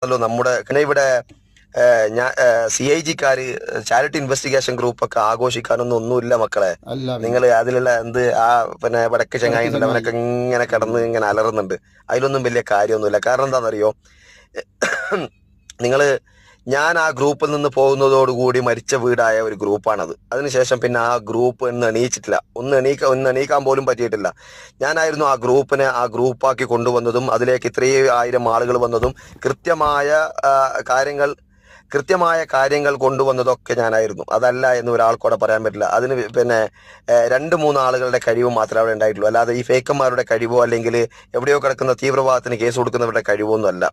നമ്മുടെ ഇവിടെ ഞാൻ CIG-ക്കാര് ചാരിറ്റി ഇൻവെസ്റ്റിഗേഷൻ ഗ്രൂപ്പൊക്കെ ഒന്നുമില്ല മക്കളെ. നിങ്ങൾ അതിലുള്ള പിന്നെ വടക്ക് ചങ്ങായി അവനൊക്കെ ഇങ്ങനെ കിടന്ന് ഇങ്ങനെ അലറുന്നുണ്ട്. അതിലൊന്നും വലിയ കാര്യമൊന്നുമില്ല. കാരണം എന്താണെന്നറിയോ, ഞാൻ ആ ഗ്രൂപ്പിൽ നിന്ന് പോകുന്നതോടുകൂടി മരിച്ച വീടായ ഒരു ഗ്രൂപ്പാണത്. അതിനുശേഷം പിന്നെ ആ ഗ്രൂപ്പ് എണീച്ചിട്ടില്ല. ഒന്ന് എണീക്കാൻ പോലും പറ്റിയിട്ടില്ല. ഞാനായിരുന്നു ആ ഗ്രൂപ്പിനെ ഗ്രൂപ്പാക്കി കൊണ്ടുവന്നതും അതിലേക്ക് ഇത്രയും 1000 ആളുകൾ വന്നതും കൃത്യമായ കാര്യങ്ങൾ കൊണ്ടുവന്നതൊക്കെ ഞാനായിരുന്നു. അതല്ല എന്ന് ഒരാൾക്കൂടെ പറയാൻ പറ്റില്ല. അതിന് പിന്നെ 2-3 ആളുകളുടെ കഴിവ് മാത്രമേ അവിടെ ഉണ്ടായിട്ടുള്ളൂ. അല്ലാതെ ഈ ഫേക്കന്മാരുടെ കഴിവോ അല്ലെങ്കിൽ എവിടെയോ കിടക്കുന്ന തീവ്രവാദത്തിന് കേസ് കൊടുക്കുന്നവരുടെ കഴിവൊന്നും അല്ല.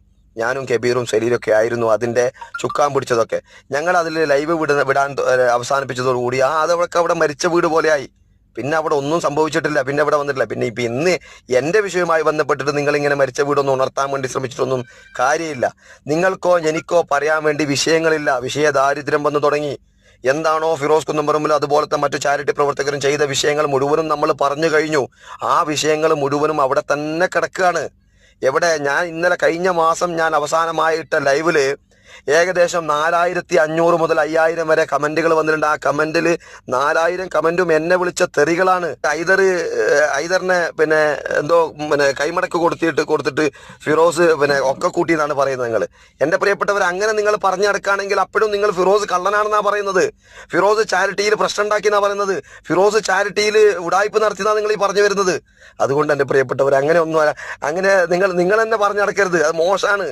ഞാനും കബീറും സലീലൊക്കെ ആയിരുന്നു അതിന്റെ ചുക്കാൻ പിടിച്ചതൊക്കെ. ഞങ്ങൾ അതിൽ ലൈവ് വിടാൻ അവസാനിപ്പിച്ചതോടുകൂടി അതൊക്കെ അവിടെ മരിച്ച വീട് പോലെയായി. പിന്നെ അവിടെ ഒന്നും സംഭവിച്ചിട്ടില്ല. പിന്നെ അവിടെ വന്നിട്ടില്ല. പിന്നെ ഇന്ന് എന്റെ വിഷയവുമായി ബന്ധപ്പെട്ടിട്ട് നിങ്ങളിങ്ങനെ മരിച്ച വീടൊന്നും ഉണർത്താൻ വേണ്ടി ശ്രമിച്ചിട്ടൊന്നും കാര്യമില്ല. നിങ്ങൾക്കോ എനിക്കോ പറയാൻ വേണ്ടി വിഷയങ്ങളില്ല. വിഷയ ദാരിദ്ര്യം വന്നു തുടങ്ങി. എന്താണോ ഫിറോസ് കുന്നംപറമ്പിൽ അതുപോലത്തെ മറ്റു ചാരിറ്റി പ്രവർത്തകരും ചെയ്ത വിഷയങ്ങൾ മുഴുവനും നമ്മൾ പറഞ്ഞു കഴിഞ്ഞു. ആ വിഷയങ്ങൾ മുഴുവനും അവിടെ തന്നെ കിടക്കുകയാണ്. എവിടെ ഞാൻ കഴിഞ്ഞ മാസം ഞാൻ അവസാനമായിട്ട ലൈവില് ഏകദേശം 4500 മുതൽ 5000 വരെ കമന്റുകൾ വന്നിട്ടുണ്ട്. ആ കമന്റിൽ 4000 കമന്റും എന്നെ വിളിച്ച തെറികളാണ്. ഐദറിനെ പിന്നെ എന്തോ കൈമടക്ക് കൊടുത്തിട്ട് ഫിറോസ് ഒക്കെ കൂട്ടി എന്നാണ് പറയുന്നത്. നിങ്ങൾ എന്റെ പ്രിയപ്പെട്ടവർ, അങ്ങനെ നിങ്ങൾ പറഞ്ഞു നടക്കുകയാണെങ്കിൽ അപ്പോഴും നിങ്ങൾ ഫിറോസ് കള്ളനാണെന്നാ പറയുന്നത്. ഫിറോസ് ചാരിറ്റിയിൽ പ്രശ്നം ഉണ്ടാക്കിയെന്നാ പറയുന്നത്. ഫിറോസ് ചാരിറ്റിയിൽ ഉടായ്പ നടത്തിയെന്നാ നിങ്ങൾ ഈ പറഞ്ഞു വരുന്നത്. അതുകൊണ്ട് എന്റെ പ്രിയപ്പെട്ടവർ, അങ്ങനെ നിങ്ങൾ തന്നെ പറഞ്ഞു നടക്കരുത്. അത് മോശമാണ്.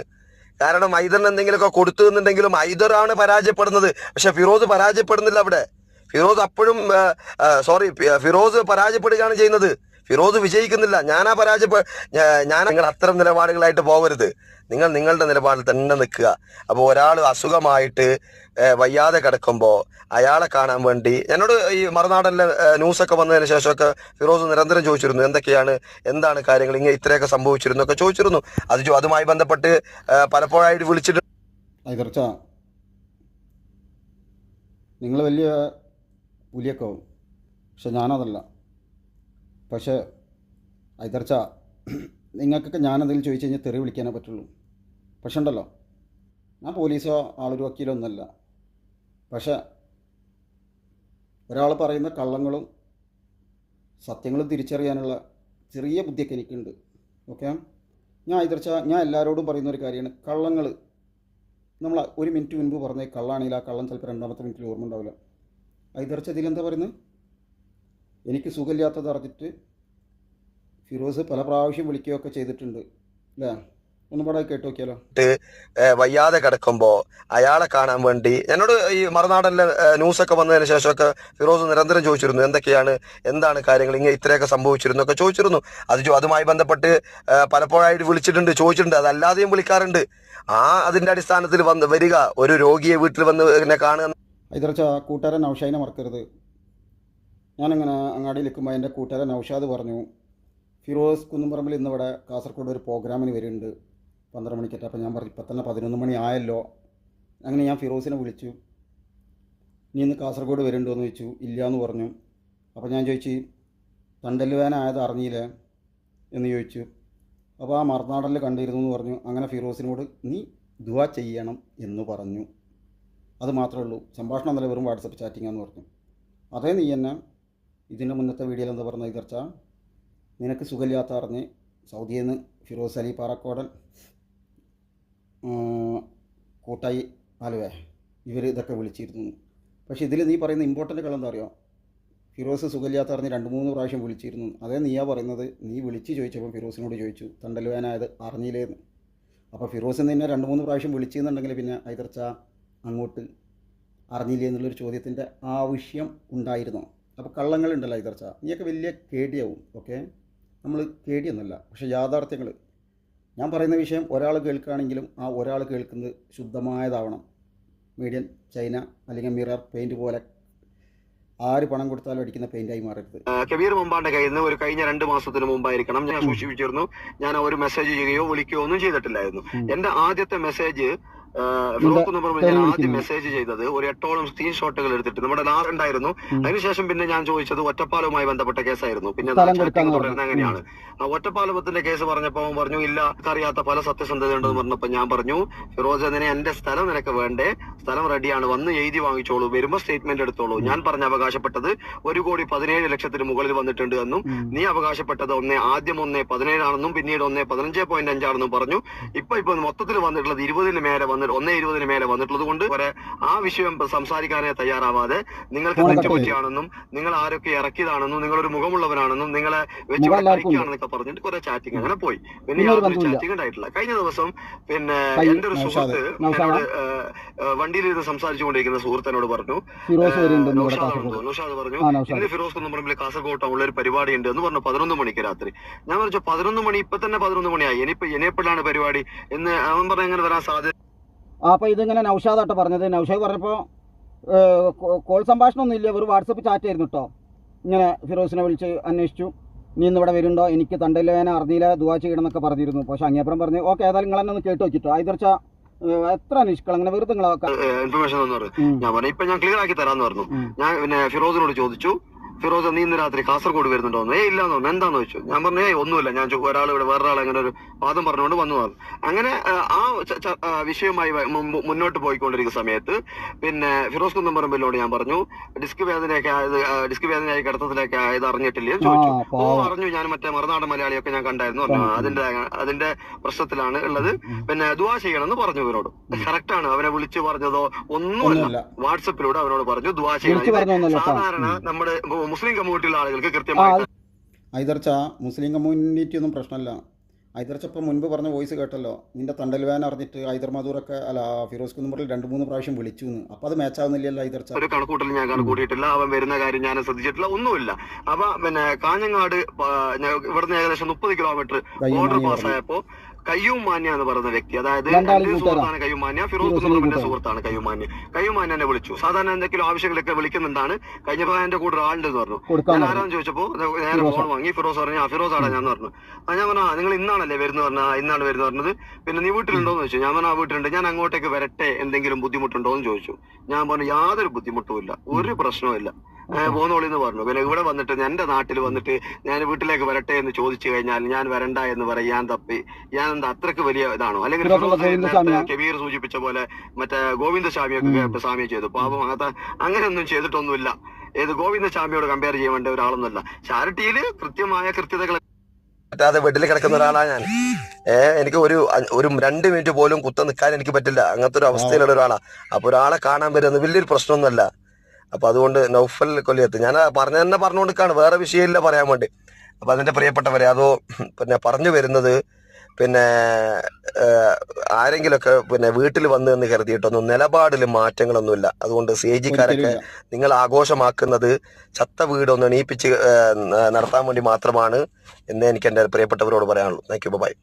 കാരണം ഐദറിന് എന്തെങ്കിലുമൊക്കെ കൊടുത്തു എന്നുണ്ടെങ്കിലും ഐദറാണ് പരാജയപ്പെടുന്നത്. പക്ഷെ ഫിറോസ് പരാജയപ്പെടുന്നില്ല. അവിടെ ഫിറോസ് പരാജയപ്പെടുകയാണ് ചെയ്യുന്നത്. ഫിറോസ് വിജയിക്കുന്നില്ല. നിങ്ങൾ അത്തരം നിലപാടുകളായിട്ട് പോകരുത്. നിങ്ങൾ നിങ്ങളുടെ നിലപാടിൽ തന്നെ നിൽക്കുക. അപ്പോൾ ഒരാൾ അസുഖമായിട്ട് വയ്യാതെ കിടക്കുമ്പോൾ അയാളെ കാണാൻ വേണ്ടി എന്നോട് ഈ മറുനാടനിലെ ന്യൂസൊക്കെ വന്നതിന് ശേഷമൊക്കെ ഫിറോസ് നിരന്തരം ചോദിച്ചിരുന്നു, എന്താണ് കാര്യങ്ങൾ, ഇങ്ങനെ ഇത്രയൊക്കെ സംഭവിച്ചിരുന്നു ഒക്കെ ചോദിച്ചിരുന്നു. അതുമായി ബന്ധപ്പെട്ട് പലപ്പോഴായിട്ട് വിളിച്ചിട്ട് നിങ്ങൾ വലിയ പുലിയൊക്കെ ആവും, പക്ഷെ ഞാനതല്ല. പക്ഷേ ഐതർച്ച, നിങ്ങൾക്കൊക്കെ ഞാനെന്തെങ്കിലും ചോദിച്ചു കഴിഞ്ഞാൽ തെറി വിളിക്കാനേ പറ്റുള്ളൂ. പക്ഷെ ഉണ്ടല്ലോ, ഞാൻ പോലീസോ ആളൊരു വക്കീലോ ഒന്നുമല്ല. പക്ഷേ ഒരാൾ പറയുന്ന കള്ളങ്ങളും സത്യങ്ങളും തിരിച്ചറിയാനുള്ള ചെറിയ ബുദ്ധിയൊക്കെ എനിക്കുണ്ട്. ഓക്കെ, ഞാൻ എല്ലാവരോടും പറയുന്ന ഒരു കാര്യമാണ്, കള്ളങ്ങൾ നമ്മൾ 1 മിനിറ്റ് മുൻപ് പറഞ്ഞ കള്ളാണെങ്കിൽ ആ കള്ളം ചിലപ്പോൾ 2ാമത്തെ മിനിറ്റിൽ ഓർമ്മ ഉണ്ടാവില്ല. ഐതർച്ച ഇതിലെന്താ പറയുന്നത്? എനിക്ക് സുഖമില്ലാത്തത് അറിഞ്ഞിട്ട് ഫിറോസ് പല പ്രാവശ്യം വിളിക്കുകയൊക്കെ ചെയ്തിട്ടുണ്ട് അല്ലേ? ഒന്നും പാടെ കേട്ട് നോക്കിയാലോ. വയ്യാതെ കിടക്കുമ്പോ അയാളെ കാണാൻ വേണ്ടി എന്നോട് ഈ മറുനാടനിലെ ന്യൂസൊക്കെ വന്നതിന് ശേഷമൊക്കെ ഫിറോസ് നിരന്തരം ചോദിച്ചിരുന്നു, എന്താണ് കാര്യങ്ങൾ, ഇങ്ങനെ ഇത്രയൊക്കെ സംഭവിച്ചിരുന്നു ഒക്കെ ചോദിച്ചിരുന്നു. അതുമായി ബന്ധപ്പെട്ട് പലപ്പോഴായിട്ട് ചോദിച്ചിട്ടുണ്ട്. അതല്ലാതെയും വിളിക്കാറുണ്ട്. അതിന്റെ അടിസ്ഥാനത്തിൽ വരിക, ഒരു രോഗിയെ വീട്ടിൽ വന്ന് എന്നെ കാണുക. ഐതർച്ച, കൂട്ടുകാരൻ നൗഷാദിനെ മറക്കരുത്. ഞാനിങ്ങനെ അങ്ങാടിയിൽ നിൽക്കുമ്പോൾ എൻ്റെ കൂട്ടുകാരൻ നൗഷാദ് പറഞ്ഞു, ഫിറോസ് കുന്നംപറമ്പിൽ ഇന്നിവിടെ കാസർഗോഡ് ഒരു പ്രോഗ്രാമിന് വരുന്നുണ്ട് 12 മണിക്കറ്റ. അപ്പോൾ ഞാൻ പറഞ്ഞു, ഇപ്പം തന്നെ 11 മണി ആയല്ലോ. അങ്ങനെ ഞാൻ ഫിറോസിനെ വിളിച്ചു, നീ ഇന്ന് കാസർഗോഡ് വരുന്നുണ്ടോ എന്ന് ചോദിച്ചു. ഇല്ല എന്ന് പറഞ്ഞു. അപ്പോൾ ഞാൻ ചോദിച്ചു, തണ്ടൽ വേന ആയത് അറിഞ്ഞില്ലേ എന്ന് ചോദിച്ചു. അപ്പോൾ ആ മറുനാടനിൽ കണ്ടിരുന്നു എന്ന് പറഞ്ഞു. അങ്ങനെ ഫിറോസിനോട് നീ ദുആ ചെയ്യണം എന്ന് പറഞ്ഞു. അത് മാത്രമേ ഉള്ളൂ. സംഭാഷണം നല്ല വെറും വാട്സപ്പ് ചാറ്റിങ്ങാന്ന് പറഞ്ഞു. അതേ നീ തന്നെ ഇതിൻ്റെ മുന്നത്തെ വീഡിയോയിൽ എന്താ പറഞ്ഞ ഐതർച്ച, നിനക്ക് സുഖമില്ലാത്ത അറിഞ്ഞ് സൗദിയിൽ നിന്ന് ഫിറോസ് അലി പാറക്കോടൻ, കൂട്ടായി ആലുവ, ഇവർ ഇതൊക്കെ വിളിച്ചിരുന്നു. പക്ഷേ ഇതിൽ നീ പറയുന്ന ഇമ്പോർട്ടൻ്റ് കളെന്താ അറിയോ? ഫിറോസ് സുഖമില്ലാത്ത അറിഞ്ഞ് 2-3 പ്രാവശ്യം വിളിച്ചിരുന്നു. അതേ നീയാ പറയുന്നത്. നീ വിളിച്ച് ചോദിച്ചപ്പോൾ ഫിറോസിനോട് ചോദിച്ചു, തണ്ടലുവാനായത് അറിഞ്ഞില്ലേന്ന്. അപ്പോൾ ഫിറോസ് നിന്നെ 2-3 പ്രാവശ്യം വിളിച്ചെന്നുണ്ടെങ്കിൽ പിന്നെ ഐതർച്ച അങ്ങോട്ട് അറിഞ്ഞില്ലേ എന്നുള്ളൊരു ചോദ്യത്തിൻ്റെ ആവശ്യം ഉണ്ടായിരുന്നോ? അപ്പോൾ കള്ളങ്ങളുണ്ടല്ലോ ഐതർച്ച, നീയൊക്കെ വലിയ കേടിയാവും. ഓക്കെ, നമ്മൾ കേടിയൊന്നുമല്ല, പക്ഷേ യാഥാർത്ഥ്യങ്ങൾ. ഞാൻ പറയുന്ന വിഷയം ഒരാൾ കേൾക്കുകയാണെങ്കിലും ആ ഒരാൾ കേൾക്കുന്നത് ശുദ്ധമായതാവണം. മീഡിയൻ, ചൈന അല്ലെങ്കിൽ മിറർ പെയിൻറ്റ് പോലെ ആര് പണം കൊടുത്താലും അടിക്കുന്ന പെയിൻ്റായി മാറരുത്. കബീർ മുമ്പാന്റെ കയ്യിൽ നിന്ന് കഴിഞ്ഞ 2 മാസത്തിന് മുമ്പായിരിക്കണം ഞാൻ സൂക്ഷിച്ചിരുന്നു. ഞാൻ ഒരു മെസ്സേജ് ചെയ്യുകയോ വിളിക്കുകയോ ഒന്നും ചെയ്തിട്ടില്ലായിരുന്നു. എന്റെ ആദ്യത്തെ മെസ്സേജ് ഫിറോസ് കുന്നപ്പറമ്പിൽ ഞാൻ ആദ്യം മെസ്സേജ് ചെയ്തത് ഒരു 8ഓളം സ്ക്രീൻഷോട്ടുകൾ എടുത്തിട്ട് നമ്മുടെ ഉണ്ടായിരുന്നു. അതിനുശേഷം പിന്നെ ഞാൻ ചോദിച്ചത് ഒറ്റപ്പാലവുമായി ബന്ധപ്പെട്ട കേസായിരുന്നു. പിന്നെ ചാറ്റിംഗ് തുടരുന്നത് അങ്ങനെയാണ്. ഒറ്റപ്പാലത്തിന്റെ കേസ് പറഞ്ഞപ്പോ പറഞ്ഞു ഇല്ല അറിയാത്ത പല സത്യസന്ധത ഉണ്ടെന്ന് പറഞ്ഞപ്പോ ഞാൻ പറഞ്ഞു ഫിറോസ് അതിനെ എന്റെ സ്ഥലം നിനക്ക് വേണ്ടേ, സ്ഥലം റെഡിയാണ്, വന്ന് എഴുതി വാങ്ങിച്ചോളൂ, വരുമ്പോ സ്റ്റേറ്റ്മെന്റ് എടുത്തോളൂ. ഞാൻ പറഞ്ഞ അവകാശപ്പെട്ടത് 1,17,00,000 മുകളിൽ വന്നിട്ടുണ്ട് എന്നും നീ അവകാശപ്പെട്ടത് ആദ്യം 1,17 ആണെന്നും പിന്നീട് 1,15.5 ആണെന്നും പറഞ്ഞു. ഇപ്പൊ മൊത്തത്തിൽ വന്നിട്ടുള്ളത് 20-ന് മേലെ 1,20-ന് മേലെ വന്നിട്ടുള്ളത് കൊണ്ട് ആ വിഷയം സംസാരിക്കാനേ തയ്യാറാവാതെ നിങ്ങൾക്ക് തെറ്റുപറ്റിയാണെന്നും നിങ്ങൾ ആരൊക്കെ ഇറക്കിയതാണെന്നും നിങ്ങളൊരു മുഖമുള്ളവരാണെന്നും നിങ്ങളെ വെച്ച് കളിക്കുകയാണെന്നൊക്കെ പറഞ്ഞിട്ട് കുറെ ചാറ്റിംഗ് അങ്ങനെ പോയി. പിന്നെ യാതൊരു ചാറ്റിംഗ് ഉണ്ടായിട്ടില്ല. കഴിഞ്ഞ ദിവസം പിന്നെ എന്റെ ഒരു സുഹൃത്ത് എന്നോട് വണ്ടിയിലിരുന്ന് സംസാരിച്ചുകൊണ്ടിരിക്കുന്ന സുഹൃത്തിനോട് പറഞ്ഞു, നൗഷാദ് പറഞ്ഞു ഇന്ന് ഫിറോസ് കുന്നപ്പറമ്പിൽ കാസർഗോഡ് ടൗണിൽ ഒരു പരിപാടി ഉണ്ട് എന്ന് പറഞ്ഞു 11 മണിക്ക് രാത്രി. ഞാൻ പറഞ്ഞു 11 മണി ഇപ്പൊ തന്നെ 11 മണിയായി, ഇനിയെപ്പോഴാണ് പരിപാടി എന്ന് അവൻ പറഞ്ഞ എങ്ങനെ വരാൻ സാധ്യത. അപ്പോൾ ഇതിങ്ങനെ നൗഷാദാട്ടോ പറഞ്ഞത്. നൗഷാദ് പറഞ്ഞപ്പോൾ കോൾ സംഭാഷണമൊന്നും ഇല്ല, ഒരു വാട്സപ്പ് ചാറ്റ് ആയിരുന്നു കേട്ടോ. ഇങ്ങനെ ഫിറോസിനെ വിളിച്ച് അന്വേഷിച്ചു, നീ ഇന്നിവിടെ വരുന്നുണ്ടോ, എനിക്ക് തണ്ടല്ലേന അറിഞ്ഞില്ല, ദുആ ചെയ്യണം എന്നൊക്കെ പറഞ്ഞിരുന്നു. പക്ഷെ അങ്ങേപ്പുറം പറഞ്ഞു ഓക്കെ ഏതായാലും നിങ്ങൾ തന്നെ ഒന്ന് കേട്ട് വെച്ചിട്ടോ. ആയിതർച്ച എത്ര നിഷ്കള അങ്ങനെ വെറുതെ ഇൻഫർമേഷൻ ഞാൻ പറഞ്ഞു ഇപ്പൊ ഞാൻ ക്ലിയർ ആക്കി തരാന്ന് പറഞ്ഞു. ഞാൻ പിന്നെ ഫിറോസിനോട് ചോദിച്ചു, ഫിറോസ് നീ ഇന്ന് രാത്രി കാസർഗോഡ് വരുന്നുണ്ടോ? ഇല്ലാന്ന് പറഞ്ഞു. എന്താന്ന് ചോദിച്ചു. ഞാൻ പറഞ്ഞു ഒന്നുമില്ല, ഞാൻ ഒരാൾ ഇവിടെ വേറൊരാൾ അങ്ങനെ ഒരു വാദം പറഞ്ഞുകൊണ്ട് വന്നു. അങ്ങനെ ആ വിഷയവുമായി മുന്നോട്ട് പോയിക്കൊണ്ടിരിക്കുന്ന സമയത്ത് പിന്നെ ഫിറോസ് കുന്നപ്പറമ്പിലോട് ഞാൻ പറഞ്ഞു ഡിസ്ക് വേദനയായി കിടത്തത്തിലേക്ക് ആയത് അറിഞ്ഞിട്ടില്ലേ ചോദിച്ചു. അറിഞ്ഞു, ഞാൻ മറ്റേ മറുനാടൻ മലയാളിയൊക്കെ ഞാൻ കണ്ടായിരുന്നു പറഞ്ഞു. അതിന്റെ പ്രശ്നത്തിലാണ് ഉള്ളത്, പിന്നെ ദുആ ചെയ്യണമെന്ന് പറഞ്ഞു. ഇവരോട് കറക്റ്റ് ആണ്, അവനെ വിളിച്ചു പറഞ്ഞതോ ഒന്നുമല്ല, വാട്സപ്പിലൂടെ അവനോട് പറഞ്ഞു ദുആ ചെയ്യണം. സാധാരണ നമ്മുടെ മുസ്ലിം കമ്മ്യൂണിറ്റിയിലെ ആളുകൾക്ക് കൃത്യമായി ഐതർച്ച മുസ്ലിം കമ്മ്യൂണിറ്റി ഒന്നും പ്രശ്നമല്ല. ഐതർച്ച ഇപ്പം മുൻപ് പറഞ്ഞ വോയിസ് കേട്ടല്ലോ, നിന്റെ തണ്ടൽ വേൻ അറിഞ്ഞിട്ട് ഐദർ മധൂറൊക്കെ അല്ല ഫിറോസ് കുന്നപ്പറമ്പിൽ 2-3 പ്രാവശ്യം വിളിച്ചു എന്ന്. അപ്പം അത് മാച്ച് ആവുന്നില്ലല്ലോ ഐതർച്ച. ഒരു കണക്കൂട്ടൽ ഞാൻ കണക്കൂട്ടിയിട്ടില്ല, അവൻ വരുന്ന കാര്യം ഞാൻ ശ്രദ്ധിച്ചിട്ടില്ല, ഒന്നുമില്ല. അപ്പൊ പിന്നെ കാഞ്ഞങ്ങാട് ഇവിടുന്ന് ഏകദേശം 30 കിലോമീറ്റർ ബോർഡർ പാസ്സായപ്പോ കയ്യൂം മാന്യ എന്ന് പറയുന്ന വ്യക്തി, അതായത് എന്റെ സുഹൃത്താണ് കയ്യൂം മാന്യ, ഫിറോസ് കുന്നപ്പറമ്പിന്റെ സുഹൃത്താണ് കയ്യൂം മാന്യ എന്നെ വിളിച്ചു. സാധാരണ എന്തെങ്കിലും ആവശ്യങ്ങളൊക്കെ വിളിക്കുന്നുണ്ടാണ്. കഴിഞ്ഞപ്പോ എന്റെ കൂടെ ഒരാളുണ്ടെന്ന് പറഞ്ഞു. ഞാൻ ആരാന്ന് ചോദിച്ചപ്പോ നേരെ ഫോൺ വാങ്ങി. ഫിറോസ് പറഞ്ഞു ഫിറോസ് ആടാ ഞാൻ പറഞ്ഞു. ഞാൻ പറഞ്ഞു നിങ്ങൾ ഇന്നാണല്ലേ വരുന്നത് പറഞ്ഞാൽ ഇന്നാണ് വരുന്നത് പറഞ്ഞത്. പിന്നെ നീ വീട്ടിലുണ്ടോന്ന് ചോദിച്ചു. ഞാൻ പറഞ്ഞു വീട്ടിലുണ്ട്, ഞാൻ അങ്ങോട്ടേക്ക് വരട്ടെ, എന്തെങ്കിലും ബുദ്ധിമുട്ടുണ്ടോ എന്ന് ചോദിച്ചു. ഞാൻ പറഞ്ഞു യാതൊരു ബുദ്ധിമുട്ടും ഇല്ല, ഒരു പ്രശ്നവും ഇല്ല, പോന്നോളിന്ന് പറഞ്ഞു. പിന്നെ ഇവിടെ വന്നിട്ട് എന്റെ നാട്ടിൽ വന്നിട്ട് ഞാൻ വീട്ടിലേക്ക് വരട്ടെ എന്ന് ചോദിച്ചു കഴിഞ്ഞാൽ ഞാൻ വരണ്ട എന്ന് പറയാൻ തപ്പി ഞാൻ എന്താ അത്രക്ക് വലിയ ഇതാണോ? അല്ലെങ്കിൽ കബീർ സൂചിപ്പിച്ച പോലെ മറ്റേ ഗോവിന്ദസ്വാമിയൊക്കെ സ്വാമി ചെയ്തു. പാപം അങ്ങനെയൊന്നും ചെയ്തിട്ടൊന്നുമില്ല. ഏത് ഗോവിന്ദസ്വാമിയോട് കമ്പയർ ചെയ്യാൻ വേണ്ട ഒരാളൊന്നുമല്ല. ചാരിറ്റിയില് കൃത്യമായ കൃത്യതകൾ പറ്റാതെ വീട്ടിൽ കിടക്കുന്ന ഒരാളാണ് ഞാൻ. എനിക്ക് ഒരു 2 മിനിറ്റ് പോലും കുത്ത നിൽക്കാൻ എനിക്ക് പറ്റില്ല, അങ്ങനത്തെ ഒരു അവസ്ഥയിലുള്ള ഒരാളാ. അപ്പൊ ഒരാളെ കാണാൻ വരുന്നത് വലിയൊരു പ്രശ്നമൊന്നുമല്ല. അപ്പൊ അതുകൊണ്ട് നൗഫൽ കൊല്ലിയത്ത് ഞാൻ പറഞ്ഞുകൊണ്ടിരിക്കാണ്, വേറെ വിഷയമില്ല പറയാൻ വേണ്ടി. അപ്പൊ അതിന്റെ പ്രിയപ്പെട്ടവരെ അതോ പിന്നെ പറഞ്ഞു വരുന്നത് പിന്നെ ആരെങ്കിലുമൊക്കെ പിന്നെ വീട്ടിൽ വന്ന് എന്ന് കരുതിയിട്ടൊന്നും നിലപാടിൽ മാറ്റങ്ങളൊന്നുമില്ല. അതുകൊണ്ട് CIG-കാരൊക്കെ നിങ്ങൾ ആഘോഷമാക്കുന്നത് ചത്ത വീടൊന്ന് എണീപ്പിച്ച് നടത്താൻ വേണ്ടി മാത്രമാണ് എന്ന് എനിക്ക് എൻ്റെ പ്രിയപ്പെട്ടവരോട് പറയാനുള്ളൂ. Thank you, by.